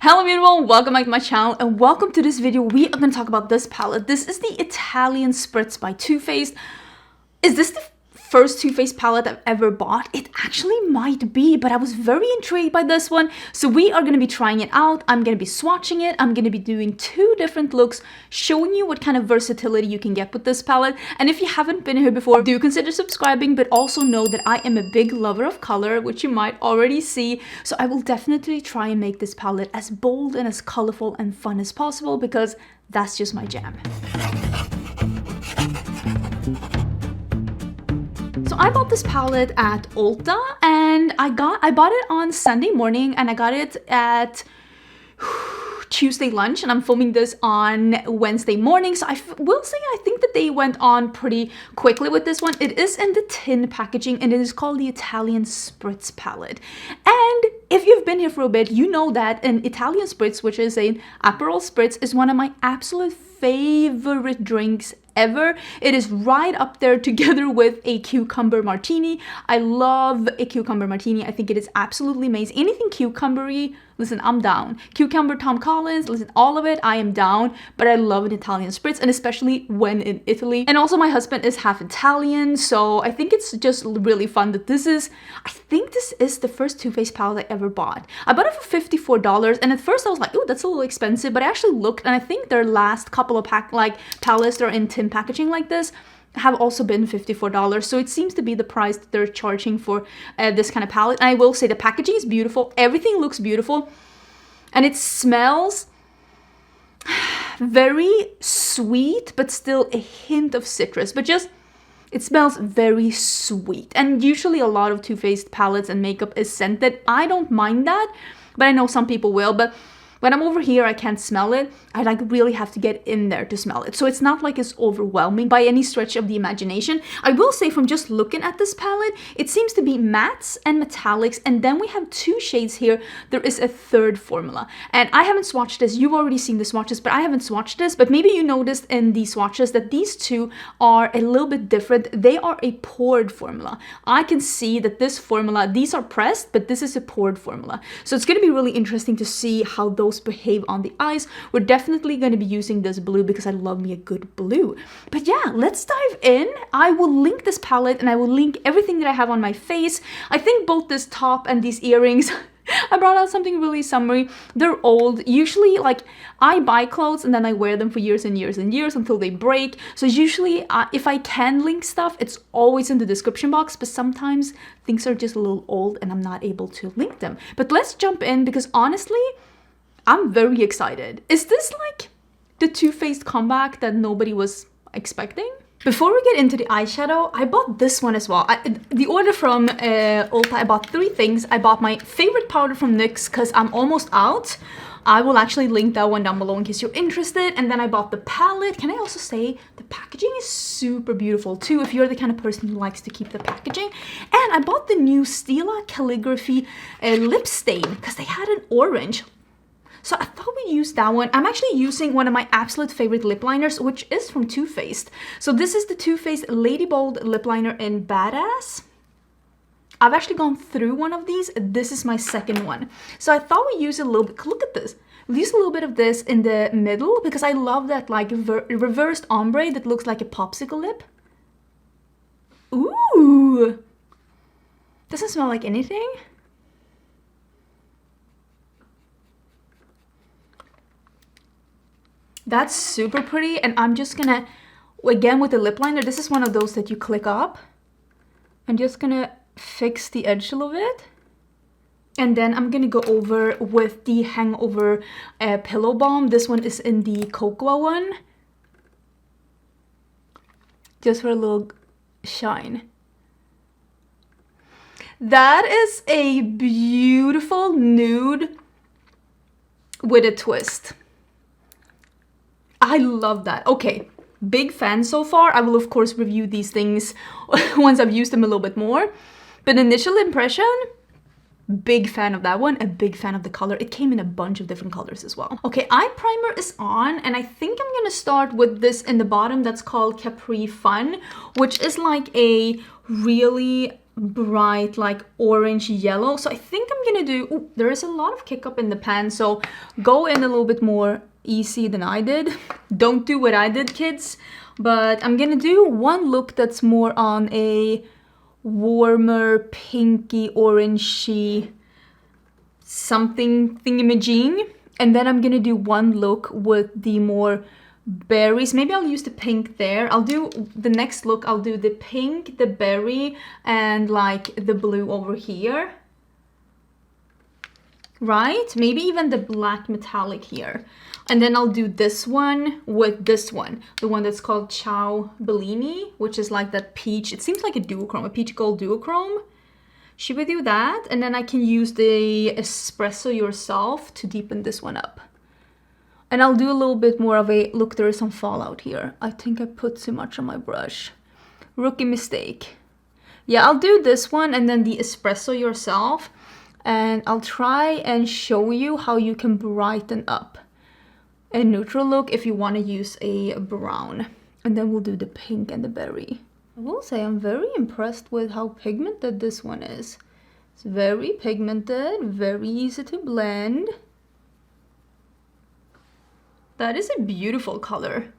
Hello everyone, welcome back to my channel and welcome to this video. We are going to talk about this palette. This is the Italian Spritz by Too Faced. Is this the first Too Faced palette I've ever bought? It actually might be, but I was very intrigued by this one. So we are going to be trying it out. I'm going to be swatching it. I'm going to be doing two different looks, showing you what kind of versatility you can get with this palette. And if you haven't been here before, do consider subscribing, but also know that I am a big lover of color, which you might already see. So I will definitely try and make this palette as bold and as colorful and fun as possible because that's just my jam. So I bought this palette at Ulta and I bought it on Sunday morning and I got it at Tuesday lunch, and I'm filming this on Wednesday morning. So I will say I think that they went on pretty quickly with this one. It is in the tin packaging and it is called the Italian Spritz palette. And if you've been here for a bit, you know that an Italian Spritz, which is an Aperol Spritz, is one of my absolute favorite drinks ever. It is right up there together with a cucumber martini. I love a cucumber martini. I think it is absolutely amazing. Anything cucumbery, listen, I'm down. Cucumber Tom Collins, listen, all of it, I am down. But I love an Italian Spritz, and especially when in Italy. And also my husband is half Italian, so I think it's just really fun that I think this is the first Too Faced palette I ever bought. I bought it for $54, and at first I was like, oh, that's a little expensive, but I actually looked, and I think their last couple of palettes that are in tin packaging like this have also been $54, so it seems to be the price that they're charging for this kind of palette. And I will say the packaging is beautiful, everything looks beautiful, and it smells very sweet but still a hint of citrus, but just it smells very sweet. And usually a lot of Too Faced palettes and makeup is scented. I don't mind that, but I know some people will. But when I'm over here, I can't smell it. I really have to get in there to smell it. So it's not like it's overwhelming by any stretch of the imagination. I will say from just looking at this palette, it seems to be mattes and metallics. And then we have two shades here. There is a third formula. And I haven't swatched this. You've already seen the swatches, but I haven't swatched this. But maybe you noticed in these swatches that these two are a little bit different. They are a poured formula. I can see that this formula, these are pressed, but this is a poured formula. So it's going to be really interesting to see how those behave on the eyes. We're definitely going to be using this blue because I love me a good blue. But yeah, let's dive in. I will link this palette and I will link everything that I have on my face. I think both this top and these earrings I brought out something really summery. They're old. Usually, like, I buy clothes and then I wear them for years and years and years until they break. So usually, if I can link stuff, it's always in the description box. But sometimes things are just a little old and I'm not able to link them. But let's jump in because honestly, I'm very excited. Is this like the Too Faced comeback that nobody was expecting? Before we get into the eyeshadow, I bought this one as well. The order from Ulta, I bought three things. I bought my favorite powder from NYX because I'm almost out. I will actually link that one down below in case you're interested. And then I bought the palette. Can I also say the packaging is super beautiful too if you're the kind of person who likes to keep the packaging. And I bought the new Stila Calligraphy lip stain because they had an orange. So I thought we used that one. I'm actually using one of my absolute favorite lip liners, which is from Too Faced. So this is the Too Faced Lady Bold lip liner in Badass. I've actually gone through one of these. This is my second one. So I thought we use a little bit, look at this. We'll use a little bit of this in the middle because I love that like reversed ombre that looks like a popsicle lip. Ooh. Doesn't smell like anything. That's super pretty, and I'm just gonna, again with the lip liner, this is one of those that you click up. I'm just gonna fix the edge a little bit. And then I'm gonna go over with the Hangover Pillow Balm. This one is in the Cocoa one. Just for a little shine. That is a beautiful nude with a twist. I love that. Okay, big fan so far. I will of course review these things once I've used them a little bit more. But initial impression, big fan of that one, a big fan of the color. It came in a bunch of different colors as well. Okay, eye primer is on, and I think I'm gonna start with this in the bottom that's called Capri Fun, which is like a really bright like orange yellow. So I think I'm gonna do, ooh, there is a lot of kick up in the pan, so go in a little bit more easy than I did. Don't do what I did, kids. But I'm gonna do one look that's more on a warmer pinky orangey something thingamajig, and then I'm gonna do one look with the more berries. Maybe I'll use the pink there. I'll do the next look, I'll do the pink, the berry, and like the blue over here, right? Maybe even the black metallic here. And then I'll do this one with this one, the one that's called Ciao Bellini, which is like that peach. It seems like a duochrome, a peach gold duochrome. Should we do that? And then I can use the Espresso Yourself to deepen this one up. And I'll do a little bit more of a, look, there is some fallout here. I think I put too much on my brush. Rookie mistake. Yeah, I'll do this one and then the Espresso Yourself. And I'll try and show you how you can brighten up a neutral look if you want to use a brown. And then we'll do the pink and the berry. I will say I'm very impressed with how pigmented this one is. It's very pigmented, very easy to blend. That is a beautiful color.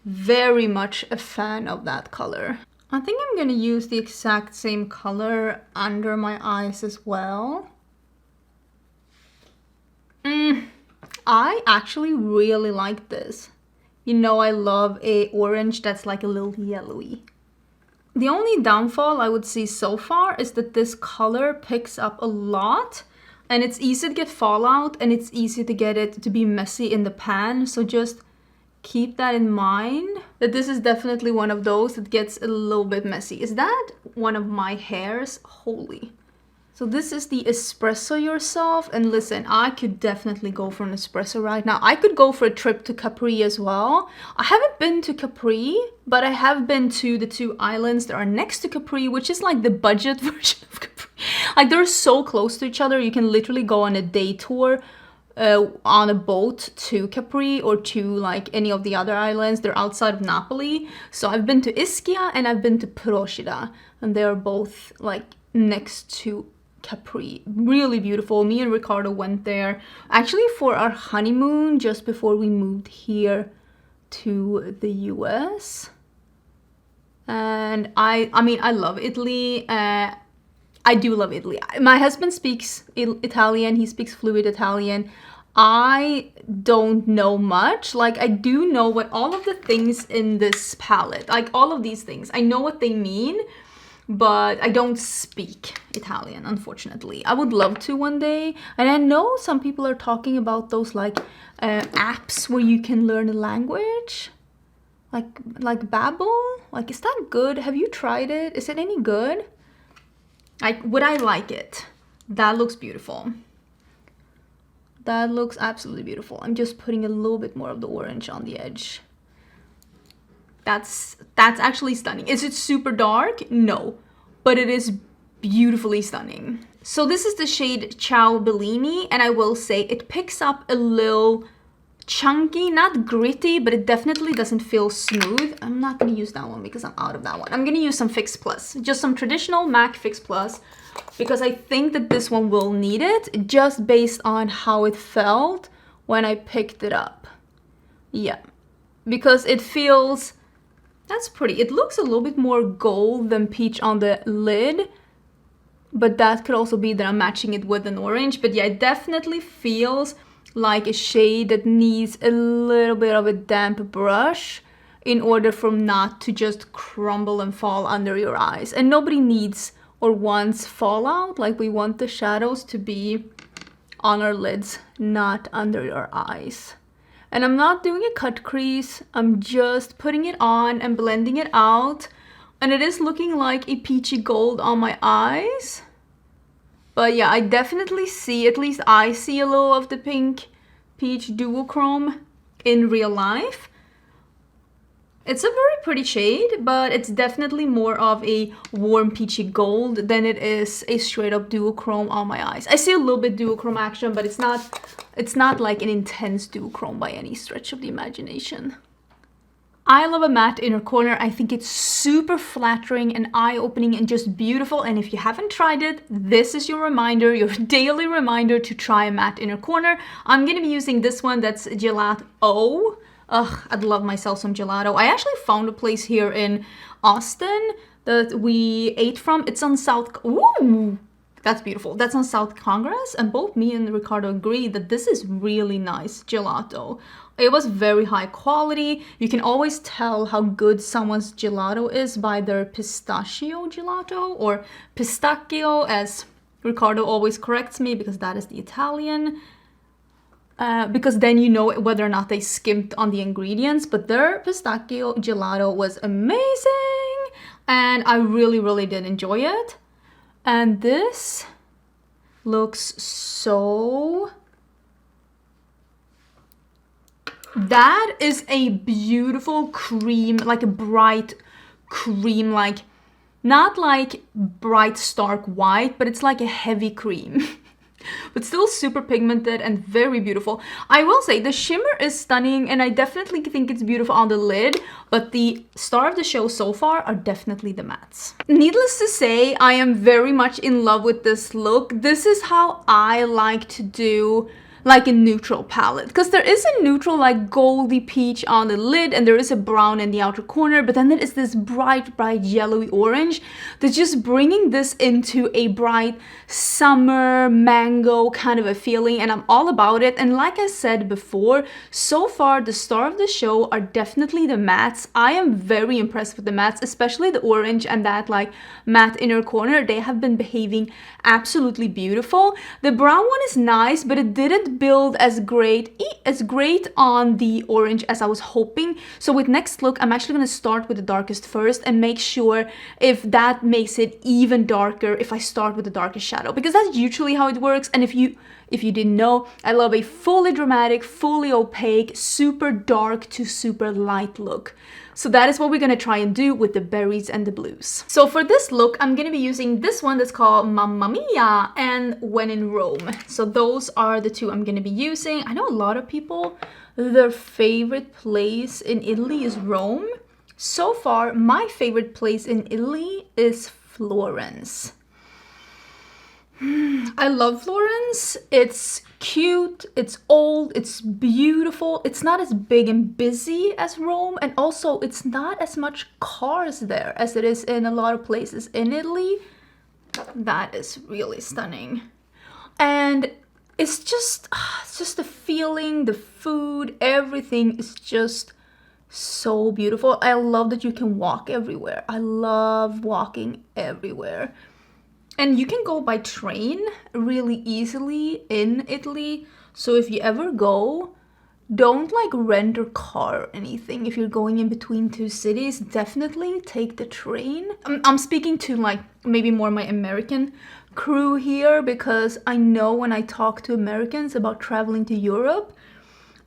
Very much a fan of that color. I think I'm gonna use the exact same color under my eyes as well. I actually really like this. You know, I love a orange that's like a little yellowy. The only downfall I would see so far is that this color picks up a lot and it's easy to get fallout and it's easy to get it to be messy in the pan. So just keep that in mind, that this is definitely one of those that gets a little bit messy. Is that one of my hairs? Holy. So this is the Espresso Yourself, and listen, I could definitely go for an espresso right now. I could go for a trip to Capri as well. I haven't been to Capri, but I have been to the two islands that are next to Capri, which is like the budget version of Capri. Like they're so close to each other, you can literally go on a day tour on a boat to Capri or to like any of the other islands. They're outside of Napoli. So I've been to Ischia and I've been to Procida, and they are both like next to Capri. Really beautiful. Me and Ricardo went there actually for our honeymoon just before we moved here to the US. And I mean, I love Italy. I do love Italy. My husband speaks Italian. He speaks fluid Italian. I don't know much. Like, I do know what all of the things in this palette, like all of these things, I know what they mean, but I don't speak Italian, unfortunately. I would love to one day. And I know some people are talking about those like apps where you can learn a language. Like Babbel. Like, is that good? Have you tried it? Is it any good? Would I like it? That looks beautiful. That looks absolutely beautiful. I'm just putting a little bit more of the orange on the edge. That's actually stunning. Is it super dark? No, but it is beautifully stunning. So this is the shade Ciao Bellini, and I will say it picks up a little chunky, not gritty, but it definitely doesn't feel smooth. I'm not gonna use that one because I'm out of that one. I'm gonna use some Fix Plus, just some traditional MAC Fix Plus, because I think that this one will need it just based on how it felt when I picked it up. Yeah, because it feels, that's pretty. It looks a little bit more gold than peach on the lid, but that could also be that I'm matching it with an orange. But yeah, it definitely feels like a shade that needs a little bit of a damp brush in order for not to just crumble and fall under your eyes. And nobody needs or wants fallout. Like, we want the shadows to be on our lids, not under your eyes. And I'm not doing a cut crease. I'm just putting it on and blending it out. And it is looking like a peachy gold on my eyes. But yeah, I definitely see, at least I see a little of the pink peach duochrome in real life. It's a very pretty shade, but it's definitely more of a warm peachy gold than it is a straight up duochrome on my eyes. I see a little bit duochrome action, but it's not like an intense duochrome by any stretch of the imagination. I love a matte inner corner. I think it's super flattering and eye-opening and just beautiful. And if you haven't tried it, this is your reminder, your daily reminder to try a matte inner corner. I'm gonna be using this one that's gelato. Ugh, I'd love myself some gelato. I actually found a place here in Austin that we ate from. It's on South... Ooh! That's beautiful. That's on South Congress, and both me and Ricardo agree that this is really nice gelato. It was very high quality. You can always tell how good someone's gelato is by their pistachio gelato, or pistacchio, as Ricardo always corrects me because that is the Italian. Because then you know whether or not they skimped on the ingredients, but their pistachio gelato was amazing, and I really, really did enjoy it. And this looks so... That is a beautiful cream, like a bright cream, like not like bright stark white, but it's like a heavy cream. But still super pigmented and very beautiful. I will say the shimmer is stunning, and I definitely think it's beautiful on the lid, but the star of the show so far are definitely the mattes. Needless to say, I am very much in love with this look. This is how I like to do like a neutral palette, because there is a neutral like goldy peach on the lid and there is a brown in the outer corner, but then there is this bright yellowy orange that's just bringing this into a bright summer mango kind of a feeling, and I'm all about it. And like I said before, so far the star of the show are definitely the mattes. I am very impressed with the mattes, especially the orange and that like matte inner corner. They have been behaving absolutely beautiful. The brown one is nice, but it didn't build as great on the orange as I was hoping. So with next look, I'm actually going to start with the darkest first and make sure if that makes it even darker if I start with the darkest shadow, because that's usually how it works. And if you didn't know, I love a fully dramatic, fully opaque, super dark to super light look. So that is what we're gonna try and do with the berries and the blues. So for this look, I'm gonna be using this one that's called Mamma Mia and When in Rome. So those are the two I'm gonna be using. I know a lot of people, their favorite place in Italy is Rome. So far, my favorite place in Italy is Florence. I love Florence. It's cute, it's old, it's beautiful. It's not as big and busy as Rome, and also it's not as much cars there as it is in a lot of places in Italy. That is really stunning. And it's just the feeling, the food, everything is just so beautiful. I love that you can walk everywhere. I love walking everywhere. And you can go by train really easily in Italy. So if you ever go, don't like rent a car or anything. If you're going in between two cities, definitely take the train. I'm speaking to like maybe more my American crew here, because I know when I talk to Americans about traveling to Europe,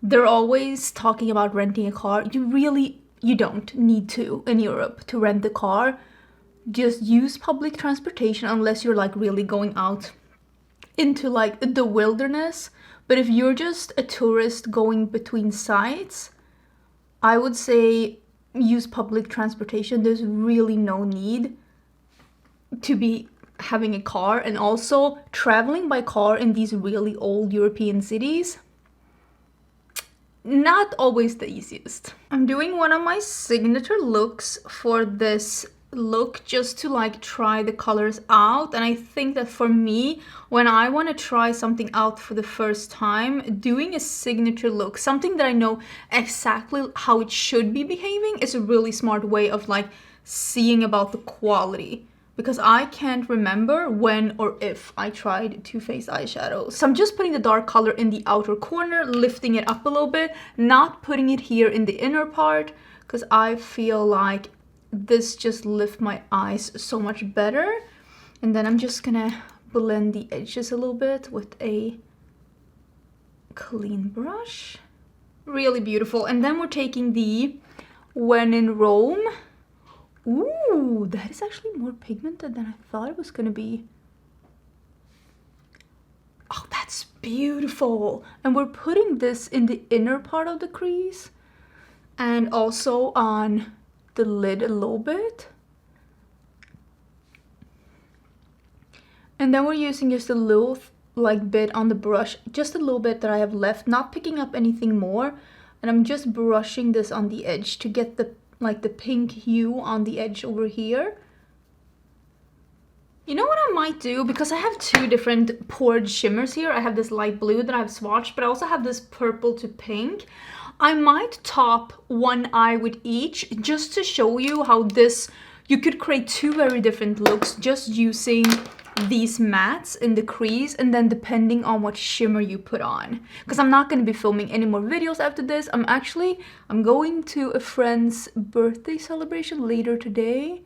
they're always talking about renting a car. You don't need to in Europe to rent a car. Just use public transportation unless you're like really going out into like the wilderness. But if you're just a tourist going between sites, I would say use public transportation. There's really no need to be having a car. And also traveling by car in these really old European cities, not always the easiest. I'm doing one of my signature looks for this look just to like try the colors out, and I think that for me, when I want to try something out for the first time, doing a signature look, something that I know exactly how it should be behaving, is a really smart way of like seeing about the quality, because I can't remember when or if I tried Too Faced eyeshadow. So I'm just putting the dark color in the outer corner, lifting it up a little bit, not putting it here in the inner part, because I feel like this just lifts my eyes so much better. And then I'm just gonna blend the edges a little bit with a clean brush. Really beautiful. And then we're taking the When in Rome. Ooh, that is actually more pigmented than I thought it was gonna be. Oh, that's beautiful. And we're putting this in the inner part of the crease. and also on the lid a little bit. And then we're using just a little like bit on the brush, just a little bit that I have left, not picking up anything more. And I'm just brushing this on the edge to get the like the pink hue on the edge over here. You know what I might do, because I have two different poured shimmers here. I have this light blue that I've swatched, but I also have this purple to pink. I might top one eye with each just to show you how this, you could create two very different looks just using these mattes in the crease, and then depending on what shimmer you put on. Because I'm not going to be filming any more videos after this. I'm going to a friend's birthday celebration later today.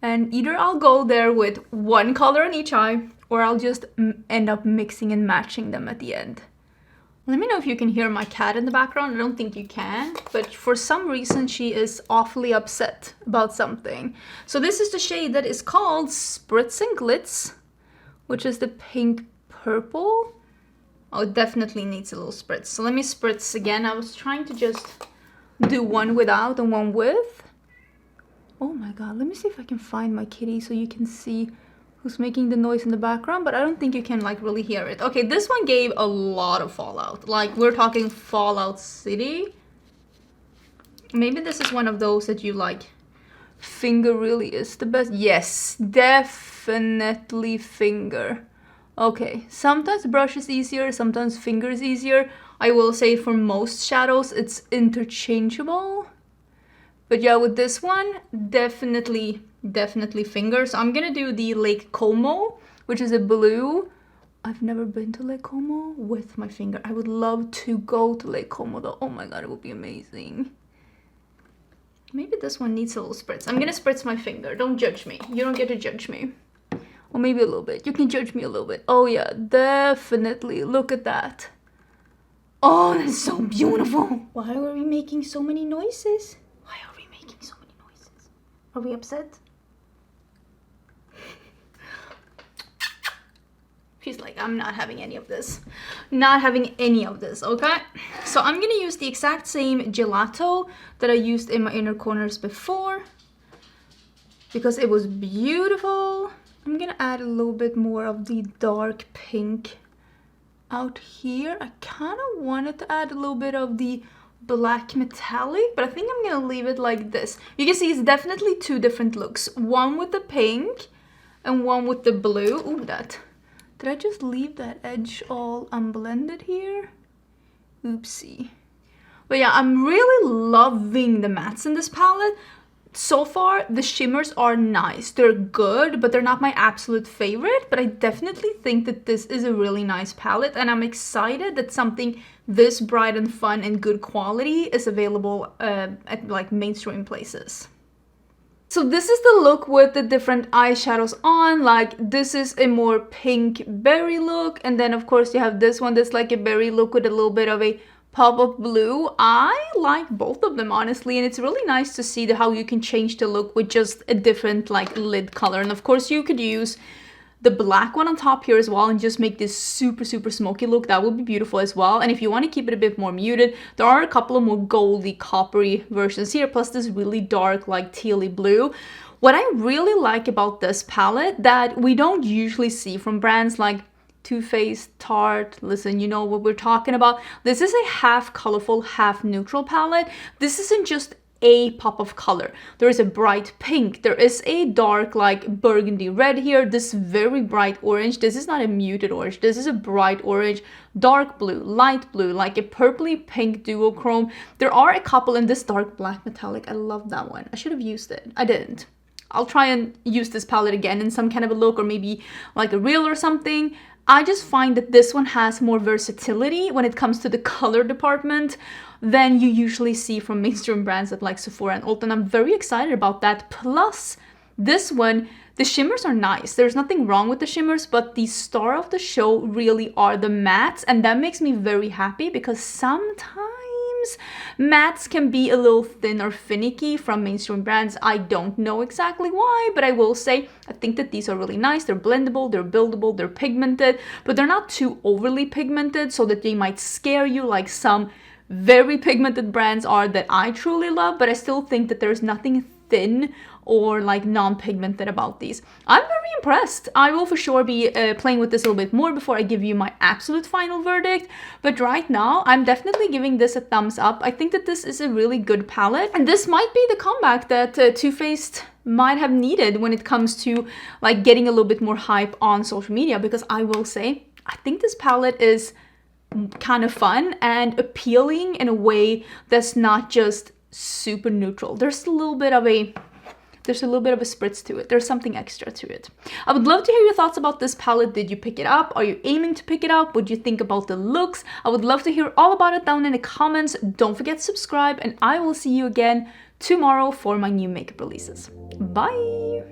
And either I'll go there with one color in each eye, or I'll just end up mixing and matching them at the end. Let me know if you can hear my cat in the background. I don't think you can, but for some reason she is awfully upset about something. So this is the shade that is called Spritz and Glitz, which is the pink purple. Oh, it definitely needs a little spritz. So let me spritz again. I was trying to just do one without and one with. Oh my god, let me see if I can find my kitty so you can see who's making the noise in the background, but I don't think you can like really hear it. Okay, this one gave a lot of fallout. Like, we're talking Fallout City. Maybe this is one of those that you like, finger really is the best. Yes, definitely finger. Okay, sometimes brush is easier, sometimes finger is easier. I will say for most shadows it's interchangeable. But yeah, with this one, definitely finger. So I'm gonna do the Lake Como, which is a blue. I've never been to Lake Como with my finger. I would love to go to Lake Como though. Oh my god, it would be amazing. Maybe this one needs a little spritz. I'm gonna spritz my finger. Don't judge me. You don't get to judge me. Or maybe a little bit. You can judge me a little bit. Oh yeah, definitely. Look at that. Oh, that's so beautiful. Why are we making so many noises? Why are we making so many noises? Are we upset? She's like, I'm not having any of this. Not having any of this, okay? So I'm gonna use the exact same gelato that I used in my inner corners before, because it was beautiful. I'm gonna add a little bit more of the dark pink out here. I kind of wanted to add a little bit of the black metallic, but I think I'm gonna leave it like this. You can see it's definitely two different looks. One with the pink and one with the blue. Ooh, that. Did I just leave that edge all unblended here? Oopsie. But yeah, I'm really loving the mattes in this palette. So far, the shimmers are nice. They're good, but they're not my absolute favorite. But I definitely think that this is a really nice palette, and I'm excited that something this bright and fun and good quality is available at like mainstream places. So this is the look with the different eyeshadows on. Like, this is a more pink berry look, and then of course you have this one that's like a berry look with a little bit of a pop of blue. I like both of them honestly, and it's really nice to see how you can change the look with just a different like lid color. And of course you could use the black one on top here as well and just make this super smoky look. That would be beautiful as well. And if you want to keep it a bit more muted, there are a couple of more goldy coppery versions here, plus this really dark like tealy blue. What I really like about this palette that we don't usually see from brands like Too Faced, Tarte, listen, you know what we're talking about. This is a half colorful, half neutral palette. This isn't just a pop of color. There is a bright pink. There is a dark like burgundy red here. This very bright orange. This is not a muted orange. This is a bright orange, dark blue, light blue, like a purpley pink duochrome. There are a couple in this dark black metallic. I love that one. I should have used it. I didn't. I'll try and use this palette again in some kind of a look, or maybe like a reel or something. I just find that this one has more versatility when it comes to the color department than you usually see from mainstream brands like Sephora and Ulta. I'm very excited about that. Plus, this one, the shimmers are nice. There's nothing wrong with the shimmers, but the star of the show really are the mattes, and that makes me very happy because sometimes mattes can be a little thin or finicky from mainstream brands. I don't know exactly why, but I will say I think that these are really nice. They're blendable, they're buildable, they're pigmented, but they're not too overly pigmented so that they might scare you like some very pigmented brands are that I truly love, but I still think that there's nothing thin or like non-pigmented about these. I'm very impressed. I will for sure be playing with this a little bit more before I give you my absolute final verdict, but right now I'm definitely giving this a thumbs up. I think that this is a really good palette, and this might be the comeback that Too Faced might have needed when it comes to like getting a little bit more hype on social media, because I will say I think this palette is kind of fun and appealing in a way that's not just super neutral. There's a little bit of a spritz to it. There's something extra to it. I would love to hear your thoughts about this palette. Did you pick it up? Are you aiming to pick it up? What do you think about the looks? I would love to hear all about it down in the comments. Don't forget to subscribe, and I will see you again tomorrow for my new makeup releases. Bye!